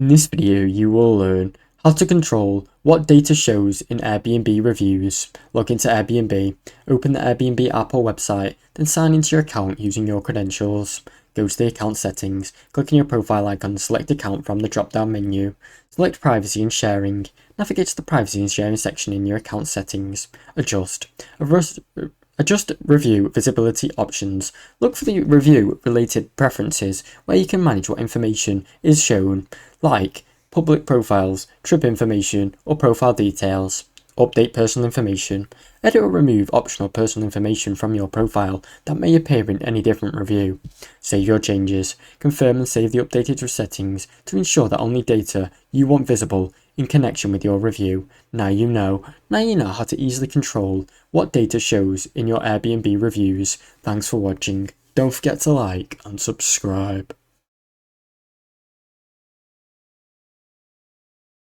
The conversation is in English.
In this video, you will learn how to control what data shows in Airbnb reviews. Log into Airbnb, open the Airbnb app or website, then sign into your account using your credentials. Go to the account settings, click on your profile icon, select account from the drop-down menu. Select privacy and sharing. Navigate to the privacy and sharing section in your account settings. Adjust review visibility options. Look for the review related preferences where you can manage what information is shown, like public profiles, trip information, or profile details. Update personal information. Edit or remove optional personal information from your profile that may appear in any different review. Save your changes. Confirm and save the updated settings to ensure that only data you want visible in connection with your review. Now you know how to easily control what data shows in your Airbnb reviews. Thanks for watching. Don't forget to like and subscribe.